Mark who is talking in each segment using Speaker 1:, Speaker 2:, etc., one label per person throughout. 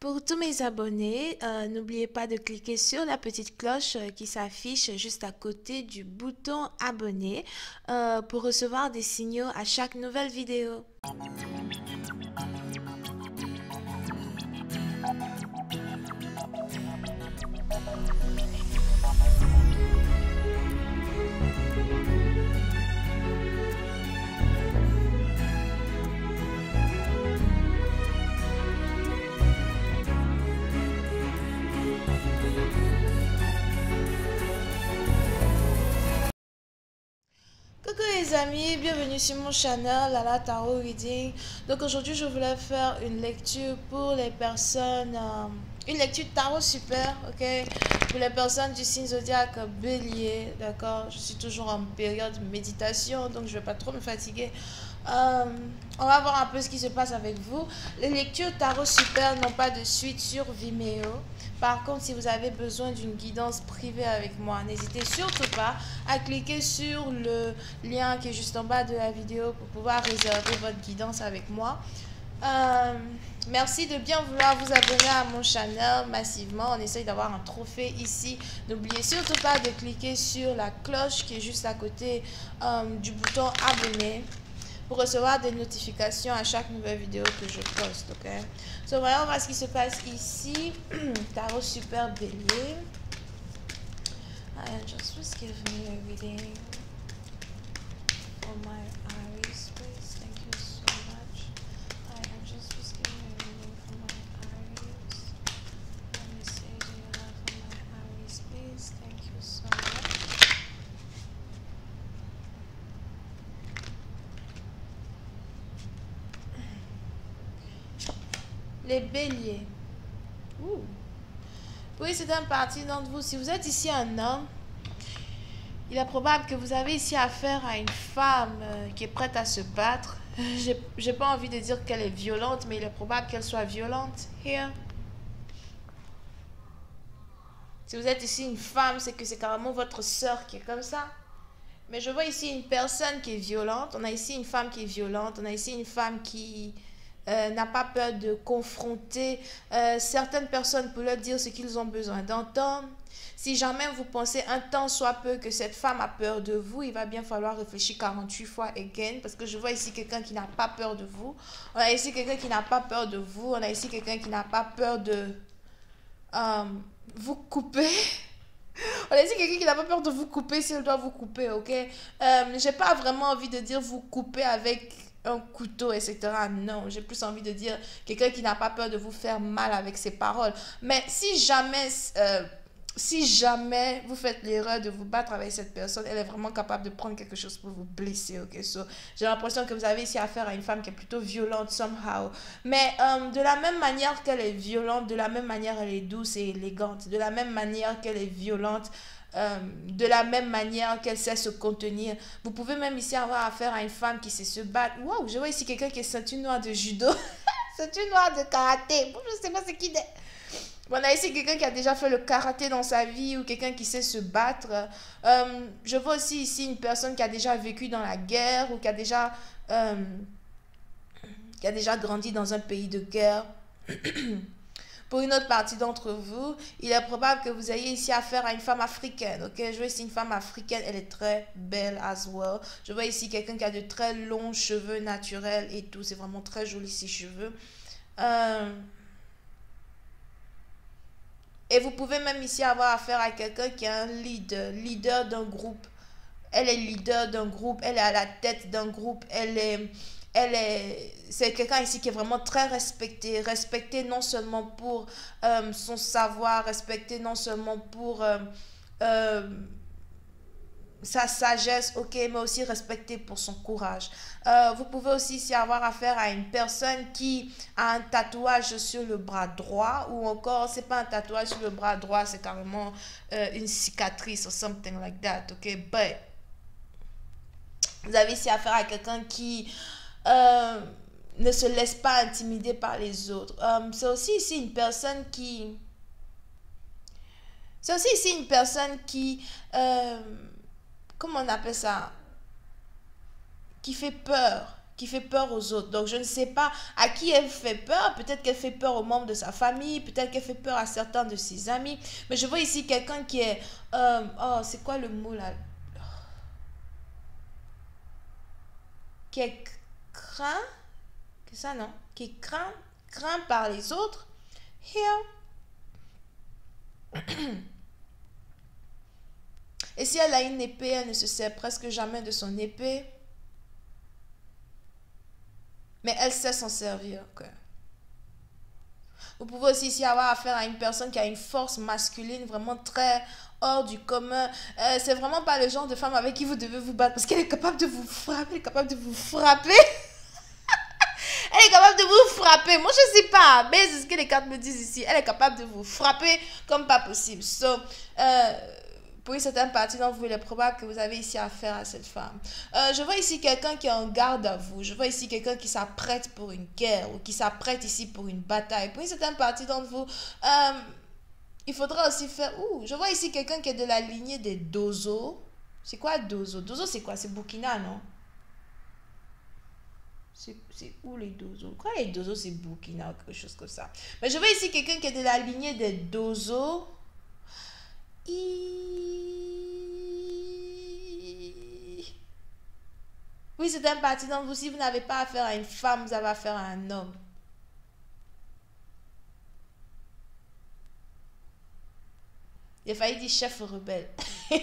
Speaker 1: Pour tous mes abonnés, n'oubliez pas de cliquer sur la petite cloche qui s'affiche juste à côté du bouton abonner pour recevoir des signaux à chaque nouvelle vidéo. Coucou les amis, bienvenue sur mon channel Lala Tarot Reading. Donc aujourd'hui je voulais faire une lecture pour les personnes, une lecture tarot super, ok, pour les personnes du signe zodiaque Bélier, d'accord. Je suis toujours en période méditation donc je vais pas trop me fatiguer. On va voir un peu ce qui se passe avec vous. Les lectures tarot super n'ont pas de suite sur Vimeo. Par contre, si vous avez besoin d'une guidance privée avec moi, n'hésitez surtout pas à cliquer sur le lien qui est juste en bas de la vidéo pour pouvoir réserver votre guidance avec moi. Merci de bien vouloir vous abonner à mon channel massivement. On essaye d'avoir un trophée ici. N'oubliez surtout pas de cliquer sur la cloche qui est juste à côté du bouton abonner pour recevoir des notifications à chaque nouvelle vidéo que je poste, ok? So, voyons voir ce qui se passe ici. Tarot super Bélier. Just please give me a reading for my Aries, please. Thank you so much. Just please give me a reading for my Aries. Let me see, do you have for my Aries, please? Thank you so much. Les béliers. Ouh. Oui, c'est une partie d'entre vous. Si vous êtes ici un homme, il est probable que vous avez ici affaire à une femme qui est prête à se battre. J'ai pas envie de dire qu'elle est violente, mais il est probable qu'elle soit violente. Here. Si vous êtes ici une femme, c'est que c'est carrément votre soeur qui est comme ça. Mais je vois ici une personne qui est violente. On a ici une femme qui est violente. On a ici une femme qui n'a pas peur de confronter certaines personnes pour leur dire ce qu'ils ont besoin d'entendre. Si jamais vous pensez un temps soit peu que cette femme a peur de vous, il va bien falloir réfléchir 48 fois again, parce que je vois ici quelqu'un qui n'a pas peur de vous. On a ici quelqu'un qui n'a pas peur de vous. On a ici quelqu'un qui n'a pas peur de vous couper. On a ici quelqu'un qui n'a pas peur de vous couper s'il doit vous couper, ok? J'ai pas vraiment envie de dire vous couper avec un couteau, etc. Non, j'ai plus envie de dire quelqu'un qui n'a pas peur de vous faire mal avec ses paroles. Mais si jamais vous faites l'erreur de vous battre avec cette personne, elle est vraiment capable de prendre quelque chose pour vous blesser, ok? So, j'ai l'impression que vous avez ici affaire à une femme qui est plutôt violente somehow. Mais de la même manière qu'elle est violente, de la même manière elle est douce et élégante, de la même manière qu'elle est violente, de la même manière qu'elle sait se contenir. Vous pouvez même ici avoir affaire à une femme qui sait se battre. Waouh, je vois ici quelqu'un qui est ceinture noire de judo, ceinture noire de karaté. Bon, je sais pas ce qu'il est. On a ici quelqu'un qui a déjà fait le karaté dans sa vie ou quelqu'un qui sait se battre. Je vois aussi ici une personne qui a déjà vécu dans la guerre ou qui a déjà grandi dans un pays de guerre. Pour une autre partie d'entre vous, il est probable que vous ayez ici affaire à une femme africaine, ok? Je vois ici une femme africaine, elle est très belle as well. Je vois ici quelqu'un qui a de très longs cheveux naturels et tout, c'est vraiment très joli ces cheveux. Et vous pouvez même ici avoir affaire à quelqu'un qui est un leader d'un groupe. Elle est leader d'un groupe, elle est à la tête d'un groupe, c'est quelqu'un ici qui est vraiment très respecté non seulement pour son savoir, respecté non seulement pour sa sagesse, ok, mais aussi respecté pour son courage. Vous pouvez aussi ici avoir affaire à une personne qui a un tatouage sur le bras droit, ou encore, c'est pas un tatouage sur le bras droit, c'est carrément une cicatrice or something like that, ok, but vous avez ici affaire à quelqu'un qui ne se laisse pas intimider par les autres. C'est aussi ici une personne qui... C'est aussi ici une personne qui... comment on appelle ça? Qui fait peur. qui fait peur aux autres. Donc, je ne sais pas à qui elle fait peur. Peut-être qu'elle fait peur aux membres de sa famille. Peut-être qu'elle fait peur à certains de ses amis. Mais je vois ici quelqu'un qui est... oh, c'est quoi le mot là? Qui est craint. C'est ça, non? Qui est craint par les autres. Here. Et si elle a une épée, elle ne se sert presque jamais de son épée. Mais elle sait s'en servir. Okay. Vous pouvez aussi ici avoir affaire à une personne qui a une force masculine vraiment très hors du commun. C'est vraiment pas le genre de femme avec qui vous devez vous battre parce qu'elle est capable de vous frapper. Elle est capable de vous frapper. Elle est capable de vous frapper. Moi, je ne sais pas. Mais c'est ce que les cartes me disent ici. Elle est capable de vous frapper comme pas possible. So, pour une certaine partie d'entre vous, il est probable que vous avez ici affaire à cette femme. Je vois ici quelqu'un qui est en garde à vous. Je vois ici quelqu'un qui s'apprête pour une guerre ou qui s'apprête ici pour une bataille. Pour une certaine partie d'entre vous, il faudra aussi faire... je vois ici quelqu'un qui est de la lignée des Dozo. C'est quoi Dozo? Dozo, c'est quoi? C'est Burkina, non? C'est où les Dozo? Quoi les Dozo, c'est Burkina ou quelque chose comme ça. Mais je vois ici quelqu'un qui est de la lignée des Dozo. Oui, c'est un parti d'entre vous. Si vous n'avez pas affaire à une femme, vous avez affaire à un homme. Il a failli dire chef rebelle. Aïe,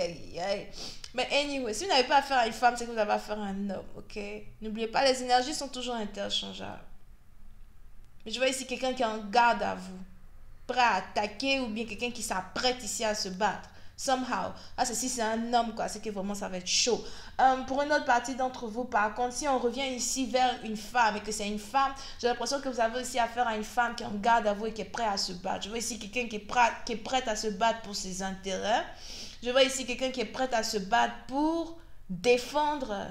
Speaker 1: aïe, aïe. Mais anyway, si vous n'avez pas affaire à une femme, c'est que vous avez affaire à un homme, ok? N'oubliez pas, les énergies sont toujours interchangeables. Mais je vois ici quelqu'un qui est en garde à vous, prêt à attaquer, ou bien quelqu'un qui s'apprête ici à se battre. Somehow. Ah, ceci, c'est un homme, quoi. C'est que vraiment, ça va être chaud. Pour une autre partie d'entre vous, par contre, si on revient ici vers une femme et que c'est une femme, j'ai l'impression que vous avez aussi affaire à une femme qui est en garde à vous et qui est prête à se battre. Je vois ici quelqu'un qui est prête à se battre pour ses intérêts. Je vois ici quelqu'un qui est prêt à se battre pour défendre.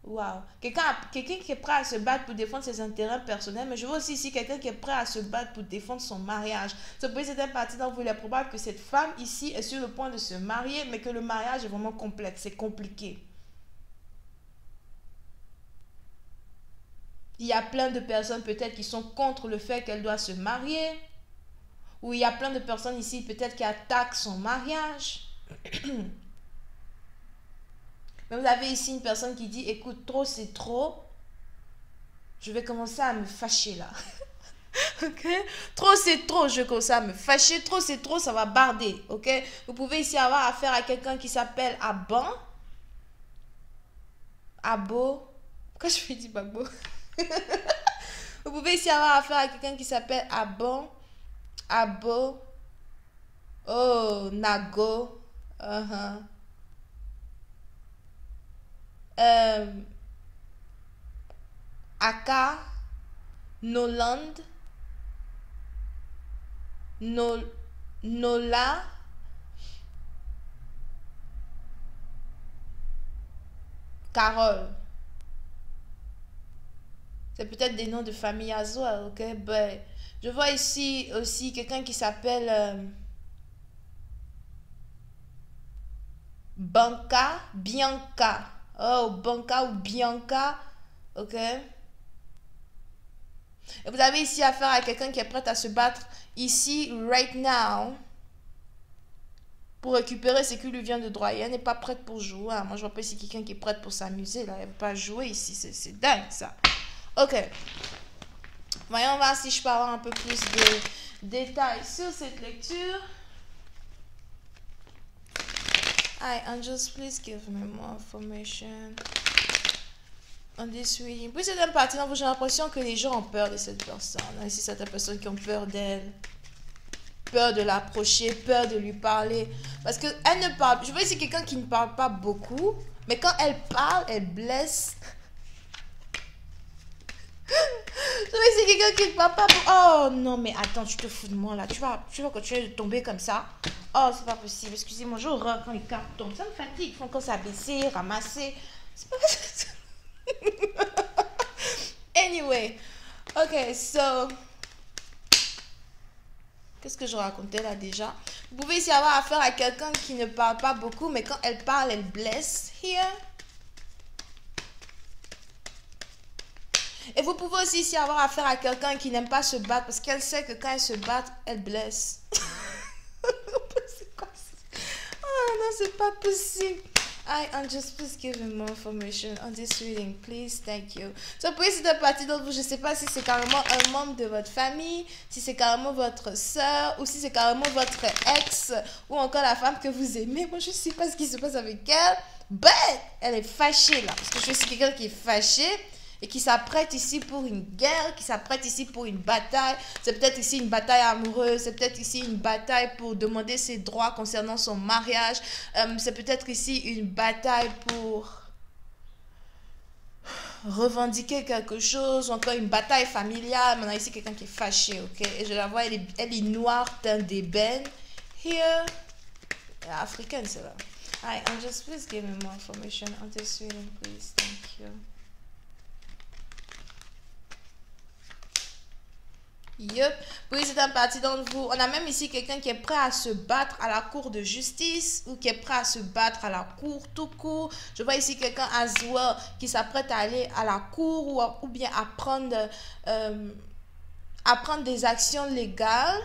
Speaker 1: Waouh. Quelqu'un qui est prêt à se battre pour défendre ses intérêts personnels. Mais je vois aussi ici quelqu'un qui est prêt à se battre pour défendre son mariage. C'est pour cette partie d'entre vous, il est probable que cette femme ici est sur le point de se marier, mais que le mariage est vraiment complexe, c'est compliqué. Il y a plein de personnes peut-être qui sont contre le fait qu'elle doit se marier. Ou il y a plein de personnes ici peut-être qui attaquent son mariage. Mais vous avez ici une personne qui dit, écoute, trop c'est trop. Je vais commencer à me fâcher là. Ok? Trop c'est trop, je vais commencer à me fâcher. Trop c'est trop, ça va barder. Ok? Vous pouvez ici avoir affaire à quelqu'un qui s'appelle Aban. Abo. Pourquoi je me dis Babo? Vous pouvez ici avoir affaire à quelqu'un qui s'appelle Aban. Abo. Oh, Nago. Aka. Noland. Nola. Carole. C'est peut-être des noms de famille as well, ok? But je vois ici aussi quelqu'un qui s'appelle Bianca. Oh, Banca ou Bianca, ok? Et vous avez ici affaire à quelqu'un qui est prêt à se battre ici, right now, pour récupérer ce qui lui vient de droit. Et elle n'est pas prête pour jouer. Moi, je vois pas ici quelqu'un qui est prêt pour s'amuser. Là, elle ne veut pas jouer ici. C'est dingue, ça. Ok. Voyons voir si je peux avoir un peu plus de détails sur cette lecture. Hi, angels, please give me more information on this reading. Puis c'est une partie où j'ai l'impression que les gens ont peur de cette personne. Ici, certaines personnes qui ont peur d'elle. Peur de l'approcher, peur de lui parler. Parce qu'elle ne parle... Je vois ici quelqu'un qui ne parle pas beaucoup. Mais quand elle parle, elle blesse. Je vois ici quelqu'un qui ne parle pas beaucoup. Oh non, mais attends, tu te fous de moi là. Tu vas continuer de tomber comme ça. Oh, c'est pas possible. Excusez-moi, j'ai horreur quand les cartes tombent. Ça me fatigue. Il faut encore s'abaisser, ramasser. C'est pas possible. Anyway. Ok, so... Qu'est-ce que je racontais là déjà? Vous pouvez ici avoir affaire à quelqu'un qui ne parle pas beaucoup, mais quand elle parle, elle blesse. Here. Et vous pouvez aussi ici avoir affaire à quelqu'un qui n'aime pas se battre parce qu'elle sait que quand elle se bat, elle blesse. C'est quoi ça? Oh non, c'est pas possible. Just please give me more information on this reading, please, thank you. So, pour essayer de partir d'entre vous, je ne sais pas si c'est carrément un membre de votre famille, si c'est carrément votre soeur, ou si c'est carrément votre ex, ou encore la femme que vous aimez. Moi, je ne sais pas ce qui se passe avec elle, but elle est fâchée là, parce que je suis quelqu'un qui est fâché, et qui s'apprête ici pour une guerre, qui s'apprête ici pour une bataille. C'est peut-être ici une bataille amoureuse, c'est peut-être ici une bataille pour demander ses droits concernant son mariage. C'est peut-être ici une bataille pour revendiquer quelque chose, ou encore une bataille familiale. Maintenant ici quelqu'un qui est fâché, ok? Et je la vois, elle est noire, teint d'ébène. Here, africaine c'est là. Just please give me more information on this reading, please. Thank you. Yup. Oui, c'est un parti d'entre vous. On a même ici quelqu'un qui est prêt à se battre à la cour de justice ou qui est prêt à se battre à la cour tout court. Je vois ici quelqu'un as well qui s'apprête à aller à la cour ou bien à prendre des actions légales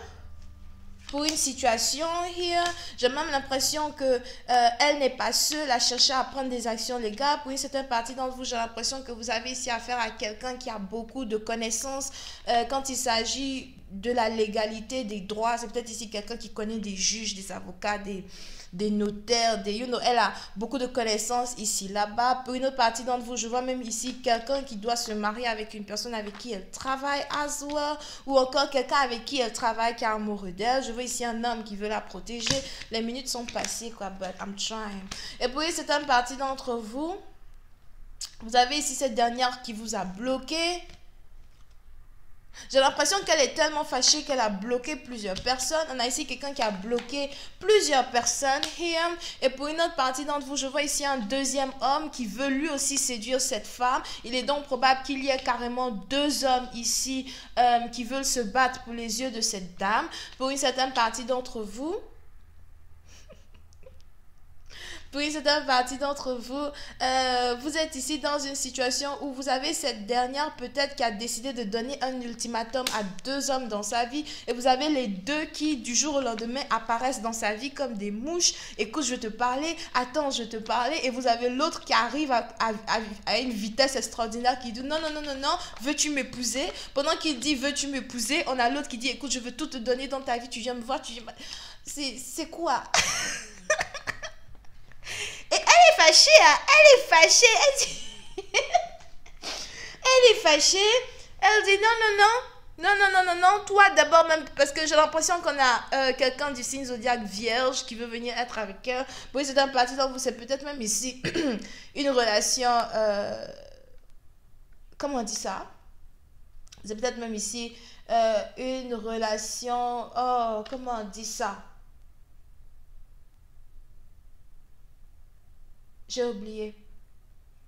Speaker 1: pour une situation here. J'ai même l'impression que elle n'est pas seule à chercher à prendre des actions légales. Pour une certaine partie d'entre vous, j'ai l'impression que vous avez ici affaire à quelqu'un qui a beaucoup de connaissances quand il s'agit de la légalité des droits. C'est peut-être ici quelqu'un qui connaît des juges, des avocats, des notaires, elle a beaucoup de connaissances ici, là-bas. Pour une autre partie d'entre vous, je vois même ici quelqu'un qui doit se marier avec une personne avec qui elle travaille as well, ou encore quelqu'un avec qui elle travaille qui est amoureux d'elle. Je vois ici un homme qui veut la protéger. Les minutes sont passées, quoi, but I'm trying. Et puis, c'est une partie d'entre vous. Vous avez ici cette dernière qui vous a bloqué. J'ai l'impression qu'elle est tellement fâchée qu'elle a bloqué plusieurs personnes. On a ici quelqu'un qui a bloqué plusieurs personnes. Et pour une autre partie d'entre vous, je vois ici un deuxième homme qui veut lui aussi séduire cette femme. Il est donc probable qu'il y ait carrément deux hommes ici qui veulent se battre pour les yeux de cette dame. Pour une certaine partie d'entre vous, oui, c'est une partie d'entre vous. Vous êtes ici dans une situation où vous avez cette dernière peut-être qui a décidé de donner un ultimatum à deux hommes dans sa vie. Et vous avez les deux qui, du jour au lendemain, apparaissent dans sa vie comme des mouches. Écoute, je vais te parler. Attends, je vais te parler. Et vous avez l'autre qui arrive à une vitesse extraordinaire qui dit non, non, non, non, non, veux-tu m'épouser? Pendant qu'il dit veux-tu m'épouser, on a l'autre qui dit écoute, je veux tout te donner dans ta vie. Tu viens me voir, tu viens me... C'est quoi? Et elle est fâchée, hein? Elle est fâchée. Elle est fâchée. Elle dit non, non, non. Non, non, non, non, non. Toi d'abord même, parce que j'ai l'impression qu'on a quelqu'un du signe zodiaque vierge qui veut venir être avec elle. Oui, c'est un parti dans vous. C'est peut-être même ici une relation... comment on dit ça? C'est peut-être même ici une relation... Oh, comment on dit ça? J'ai oublié.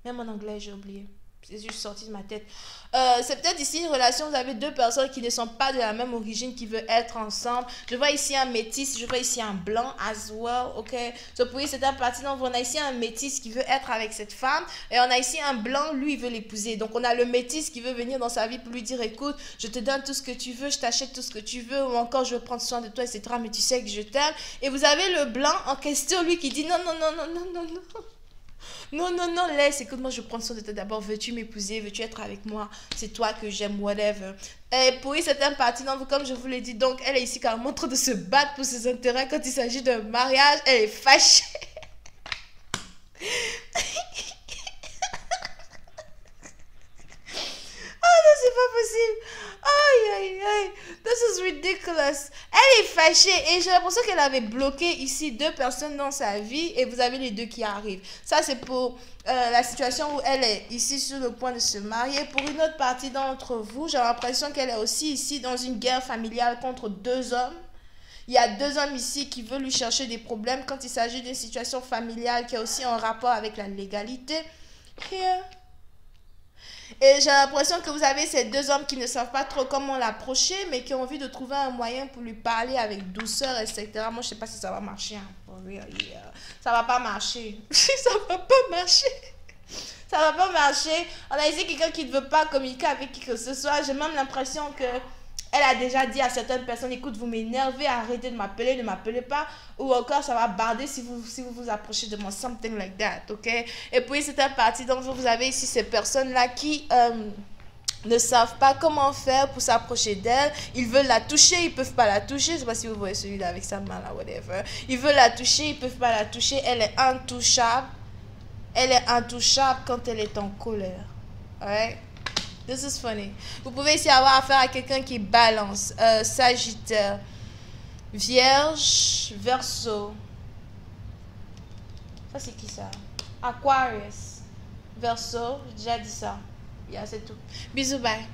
Speaker 1: Même en anglais, j'ai oublié. C'est juste sorti de ma tête. C'est peut-être ici une relation, vous avez deux personnes qui ne sont pas de la même origine, qui veulent être ensemble. Je vois ici un métis, je vois ici un blanc as well, ok? So, pour c'est un parti, donc on a ici un métis qui veut être avec cette femme. Et on a ici un blanc, lui, il veut l'épouser. Donc on a le métis qui veut venir dans sa vie pour lui dire, écoute, je te donne tout ce que tu veux, je t'achète tout ce que tu veux, ou encore je veux prendre soin de toi, etc. Mais tu sais que je t'aime. Et vous avez le blanc en question, lui, qui dit, non, non, non, non, non, non, non. Non, non, non, laisse, écoute-moi, je prends soin de toi d'abord. Veux-tu m'épouser? Veux-tu être avec moi? C'est toi que j'aime, whatever. Et pour une certaine partie d'entre vous, comme je vous l'ai dit, donc elle est ici carrément en train de se battre pour ses intérêts quand il s'agit d'un mariage. Elle est fâchée. Oh non, c'est pas possible. Aïe, aïe, aïe. This is ridiculous. Elle est fâchée et j'ai l'impression qu'elle avait bloqué ici deux personnes dans sa vie et vous avez les deux qui arrivent. Ça, c'est pour la situation où elle est ici sur le point de se marier. Pour une autre partie d'entre vous, j'ai l'impression qu'elle est aussi ici dans une guerre familiale contre deux hommes. Il y a deux hommes ici qui veulent lui chercher des problèmes quand il s'agit d'une situation familiale qui a aussi un rapport avec la légalité. Here. Et j'ai l'impression que vous avez ces deux hommes qui ne savent pas trop comment l'approcher, mais qui ont envie de trouver un moyen pour lui parler avec douceur, etc. Moi, je sais pas si ça va marcher. Hein. For real, yeah. Ça va pas marcher. Ça va pas marcher. Ça va pas marcher. On a ici quelqu'un qui ne veut pas communiquer avec qui que ce soit. J'ai même l'impression que elle a déjà dit à certaines personnes, écoute, vous m'énervez, arrêtez de m'appeler, ne m'appelez pas. Ou encore, ça va barder si vous approchez de moi. Something like that, ok? Et puis, c'est un parti dont vous avez ici ces personnes-là qui ne savent pas comment faire pour s'approcher d'elle. Ils veulent la toucher, ils peuvent pas la toucher. Je sais pas si vous voyez celui-là avec sa main là, whatever. Ils veulent la toucher, ils peuvent pas la toucher. Elle est intouchable. Elle est intouchable quand elle est en colère. Alright? This is funny. Vous pouvez ici avoir affaire à quelqu'un qui balance. Sagittaire. Vierge. Verseau. Ça, c'est qui ça? Aquarius. Verseau. J'ai déjà dit ça. Yeah, c'est tout. Bisous, bye.